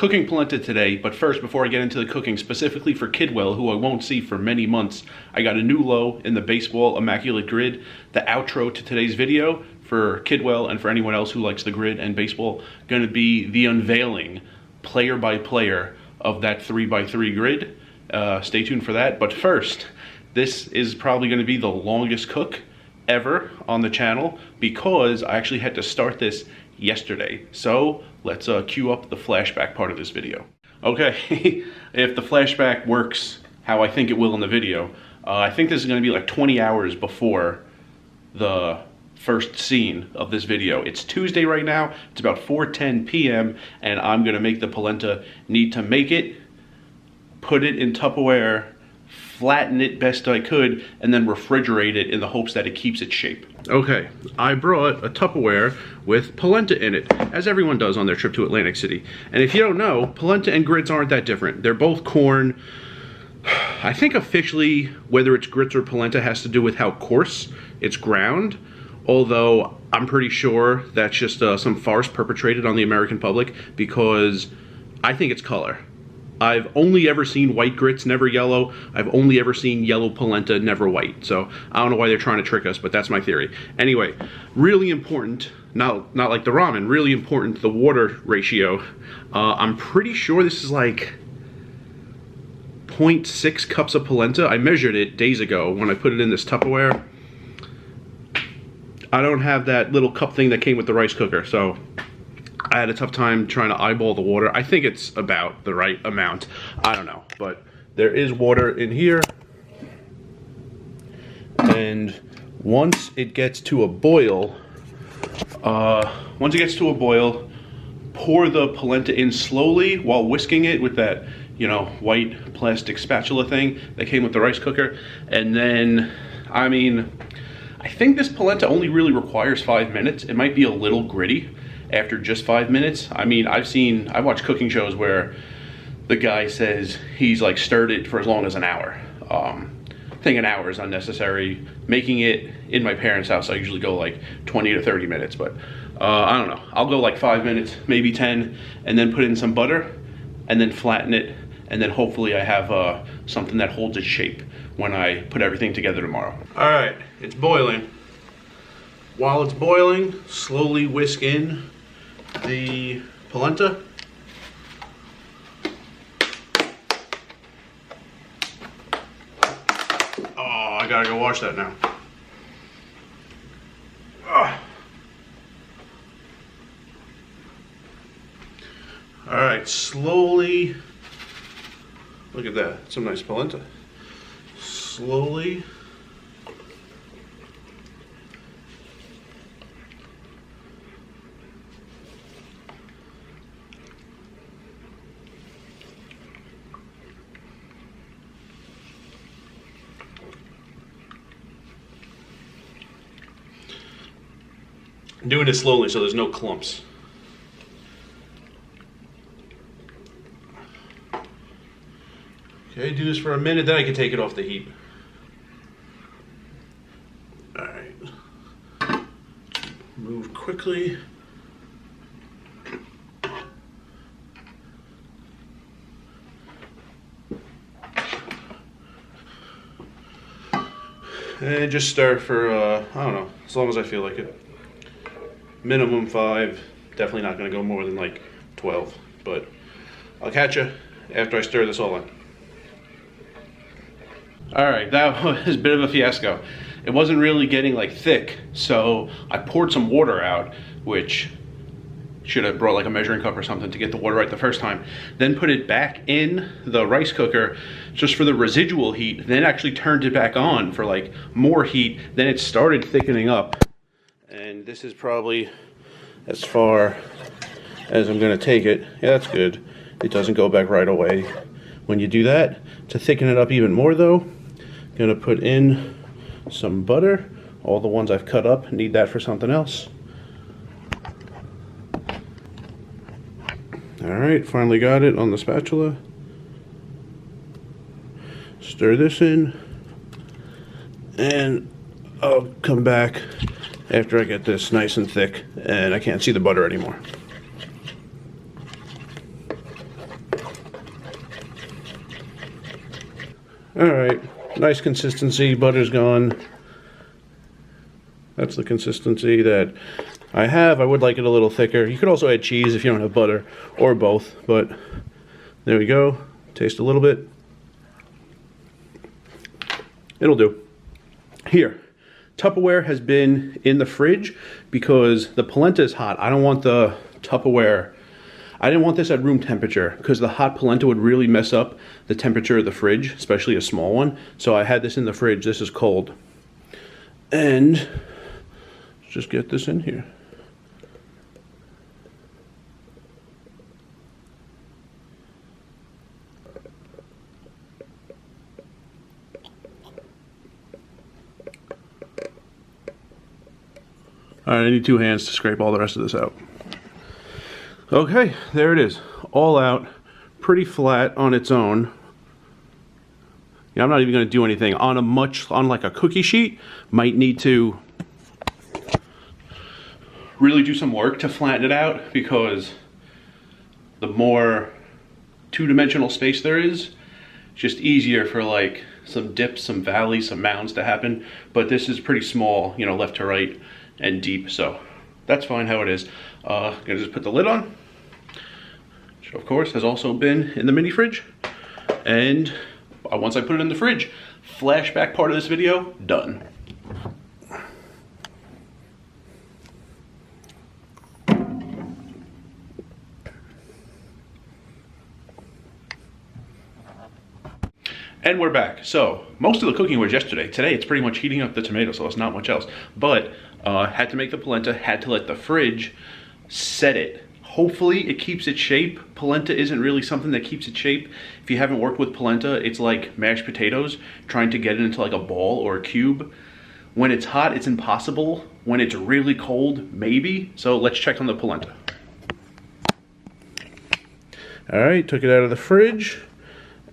Cooking polenta today, but first, before I get into the cooking specifically for Kidwell, who I won't see for many months, I got a new low in the baseball immaculate grid. The outro to today's video for Kidwell and for anyone else who likes the grid and baseball, going to be the unveiling player by player of that 3x3 grid. Stay tuned for that. But first, this is probably going to be the longest cook ever on the channel because I actually had to start this yesterday. So let's cue up the flashback part of this video. Okay, if the flashback works how I think it will in the video, I think this is going to be like 20 hours before the first scene of this video. It's Tuesday right now, it's about 4:10 p.m. and I'm going to make the polenta. Need to make it, put it in Tupperware, flatten it best I could, and then refrigerate it in the hopes that it keeps its shape. Okay, I brought a Tupperware with polenta in it, as everyone does on their trip to Atlantic City. And if you don't know, polenta and grits aren't that different. They're both corn. I think officially, whether it's grits or polenta has to do with how coarse it's ground, although I'm pretty sure that's just some farce perpetrated on the American public because I think it's color. I've only ever seen white grits, never yellow. I've only ever seen yellow polenta, never white. So I don't know why they're trying to trick us, but that's my theory. Anyway, really important, not like the ramen, really important, the water ratio. I'm pretty sure this is like 0.6 cups of polenta. I measured it days ago when I put it in this Tupperware. I don't have that little cup thing that came with the rice cooker, so I had a tough time trying to eyeball the water. I think it's about the right amount. I don't know, but there is water in here. And once it gets to a boil, pour the polenta in slowly while whisking it with that, you know, white plastic spatula thing that came with the rice cooker. And then, I mean, I think this polenta only really requires 5 minutes. It might be a little gritty after just 5 minutes. I mean, I've watched cooking shows where the guy says he's like stirred it for as long as an hour. I think an hour is unnecessary. Making it in my parents' house, I usually go like 20 to 30 minutes, but I don't know. I'll go like 5 minutes, maybe 10, and then put in some butter, and then flatten it, and then hopefully I have something that holds its shape when I put everything together tomorrow. All right, it's boiling. While it's boiling, slowly whisk in the polenta. Oh, I gotta go wash that now. All right, slowly, look at that, some nice polenta. Slowly I'm doing it slowly so there's no clumps. Okay, do this for a minute, then I can take it off the heat. Alright. Move quickly. And just stir for, I don't know, as long as I feel like it. Minimum 5, definitely not going to go more than like 12, but I'll catch you after I stir this all in. Alright, that was a bit of a fiasco. It wasn't really getting like thick, so I poured some water out, which should have brought like a measuring cup or something to get the water right the first time. Then put it back in the rice cooker just for the residual heat, then actually turned it back on for like more heat, then it started thickening up. And this is probably as far as I'm going to take it. Yeah, that's good. It doesn't go back right away. When you do that, to thicken it up even more though, I'm going to put in some butter. All the ones I've cut up, need that for something else. Alright, finally got it on the spatula. Stir this in. And I'll come back after I get this nice and thick and I can't see the butter anymore. Alright, nice consistency, butter's gone. That's the consistency that I have. I would like it a little thicker. You could also add cheese if you don't have butter, or both, but there we go. Taste a little bit. It'll do. Here, Tupperware has been in the fridge because the polenta is hot. I don't want the Tupperware, I didn't want this at room temperature because the hot polenta would really mess up the temperature of the fridge, especially a small one. So I had this in the fridge. This is cold. And let's just get this in here. Alright, I need 2 hands to scrape all the rest of this out. Okay, there it is. All out, pretty flat on its own. Yeah, I'm not even going to do anything. On like a cookie sheet, might need to really do some work to flatten it out, because the more two-dimensional space there is, it's just easier for like some dips, some valleys, some mounds to happen. But this is pretty small, you know, left to right and deep, so that's fine how it is. Gonna just put the lid on, which of course has also been in the mini fridge. And once I put it in the fridge, flashback part of this video done. And we're back. So most of the cooking was yesterday. Today it's pretty much heating up the tomato sauce, not much else. But had to make the polenta, had to let the fridge set it. Hopefully it keeps its shape. Polenta isn't really something that keeps its shape. If you haven't worked with polenta, it's like mashed potatoes, trying to get it into like a ball or a cube. When it's hot, it's impossible. When it's really cold, maybe. So let's check on the polenta. All right, took it out of the fridge.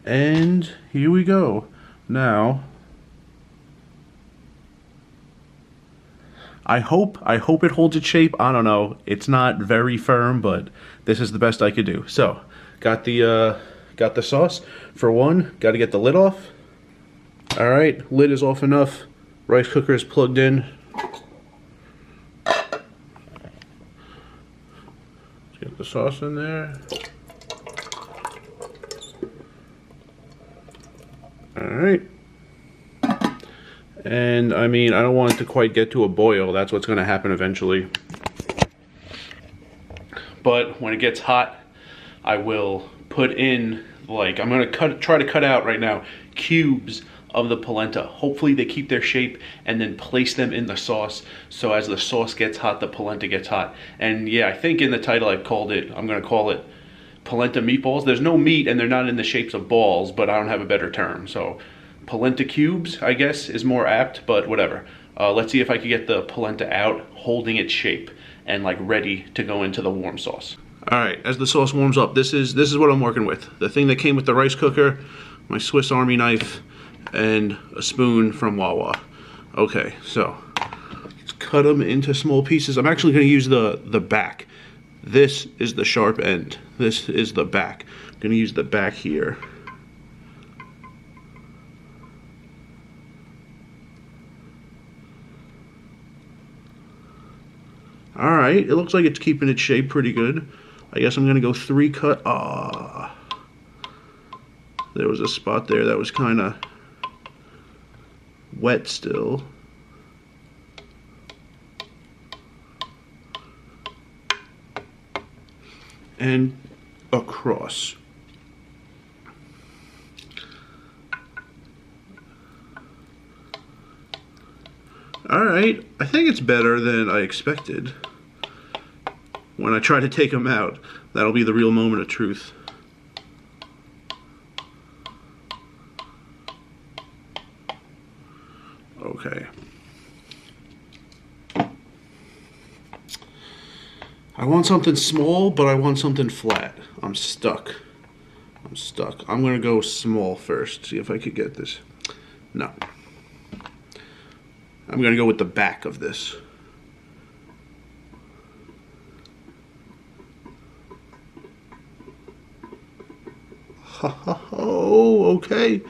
And here we go. Now, I hope it holds its shape. I don't know. It's not very firm, but this is the best I could do. So, got the sauce for one. Got to get the lid off. All right, lid is off enough. Rice cooker is plugged in. Let's get the sauce in there. Alright, and I mean, I don't want it to quite get to a boil. That's what's going to happen eventually. But when it gets hot, I will put in, like, I'm going to try to cut out right now cubes of the polenta. Hopefully they keep their shape, and then place them in the sauce, so as the sauce gets hot, the polenta gets hot. And yeah, I think in the title I'm going to call it polenta meatballs. There's no meat and they're not in the shapes of balls, but I don't have a better term. So polenta cubes, I guess, is more apt, but whatever. Let's see if I can get the polenta out, holding its shape and like ready to go into the warm sauce. All right, as the sauce warms up, this is what I'm working with. The thing that came with the rice cooker, my Swiss Army knife, and a spoon from Wawa. Okay, so let's cut them into small pieces. I'm actually going to use the back. This is the sharp end. This is the back. I'm going to use the back here. Alright, it looks like it's keeping its shape pretty good. I guess I'm going to go 3 cut. There was a spot there that was kind of wet still. And across. Alright, I think it's better than I expected. When I try to take them out, that'll be the real moment of truth. Okay. I want something small, but I want something flat. I'm stuck. I'm gonna go small first, see if I could get this. No. I'm gonna go with the back of this. Oh, okay.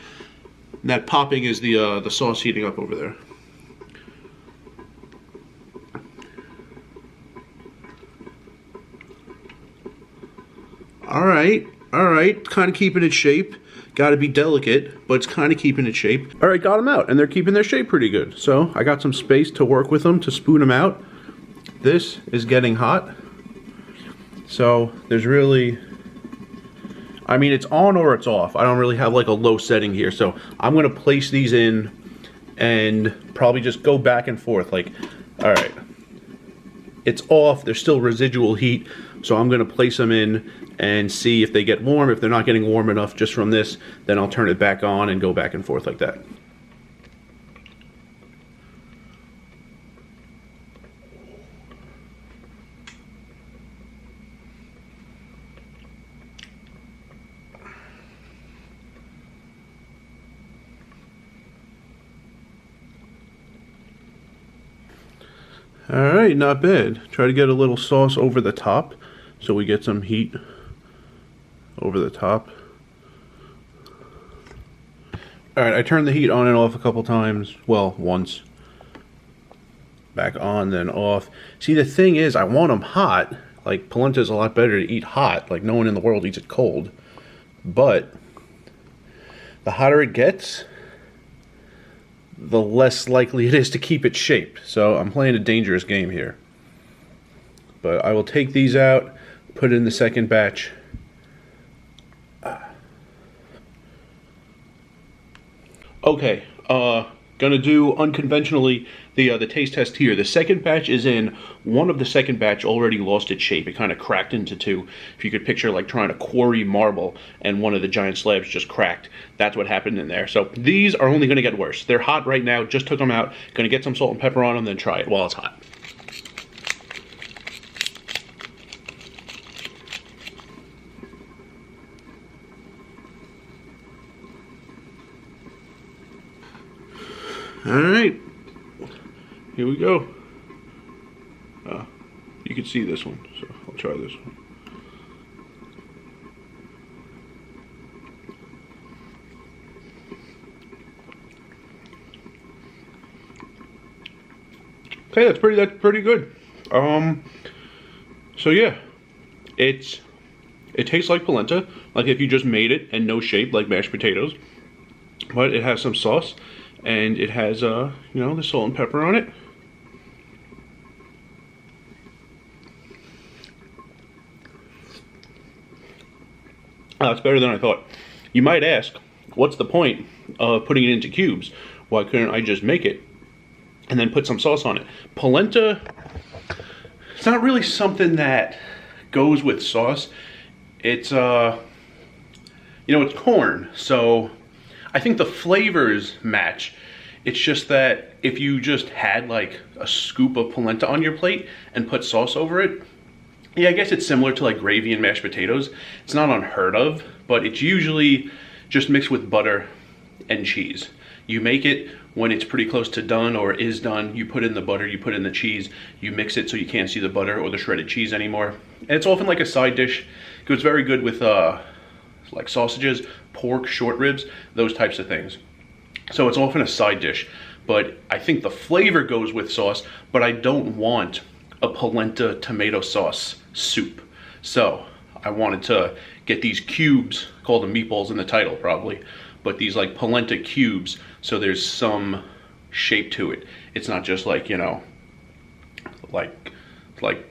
That popping is the sauce heating up over there. All right, kind of keeping its shape. Got to be delicate, but it's kind of keeping its shape. All right, got them out, and they're keeping their shape pretty good. So I got some space to work with them to spoon them out. This is getting hot. So there's really, I mean, it's on or it's off. I don't really have like a low setting here. So I'm gonna place these in and probably just go back and forth. Like, all right, it's off, there's still residual heat. So I'm gonna place them in and see if they get warm. If they're not getting warm enough just from this, then I'll turn it back on and go back and forth like that. Alright, not bad. Try to get a little sauce over the top so we get some heat over the top. Alright, I turned the heat on and off a couple times. Well, once. Back on, then off. See, the thing is, I want them hot. Like, polenta is a lot better to eat hot. Like, no one in the world eats it cold. But the hotter it gets, the less likely it is to keep its shape. So I'm playing a dangerous game here. But I will take these out, put it in the second batch. Okay, gonna do unconventionally the taste test here. The second batch is in. One of the second batch already lost its shape. It kind of cracked into two. If you could picture like trying to quarry marble and one of the giant slabs just cracked. That's what happened in there. So these are only gonna get worse. They're hot right now, just took them out. Gonna get some salt and pepper on them, then try it while it's hot. Alright, here we go. You can see this one, so I'll try this one. Okay, that's pretty good. So yeah, it tastes like polenta, like if you just made it and no shape, like mashed potatoes. But it has some sauce. And it has, you know, the salt and pepper on it. Oh, it's better than I thought. You might ask, what's the point of putting it into cubes? Why couldn't I just make it and then put some sauce on it? Polenta, it's not really something that goes with sauce. It's, you know, it's corn, so I think the flavors match. It's just that if you just had like a scoop of polenta on your plate and put sauce over it, yeah, I guess it's similar to like gravy and mashed potatoes. It's not unheard of, but it's usually just mixed with butter and cheese. You make it when it's pretty close to done or is done. You put in the butter, you put in the cheese, you mix it so you can't see the butter or the shredded cheese anymore. And it's often like a side dish. It goes very good with like sausages, pork, short ribs, those types of things. So it's often a side dish, but I think the flavor goes with sauce, but I don't want a polenta tomato sauce soup. So I wanted to get these cubes, call them meatballs in the title probably, but these like polenta cubes, so there's some shape to it. It's not just like, you know, like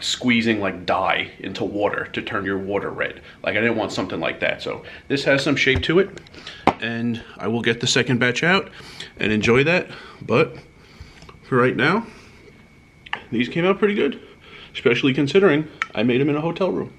squeezing like dye into water to turn your water red. Like I didn't want something like that. So this has some shape to it, and I will get the second batch out and enjoy that. But for right now, these came out pretty good, especially considering I made them in a hotel room.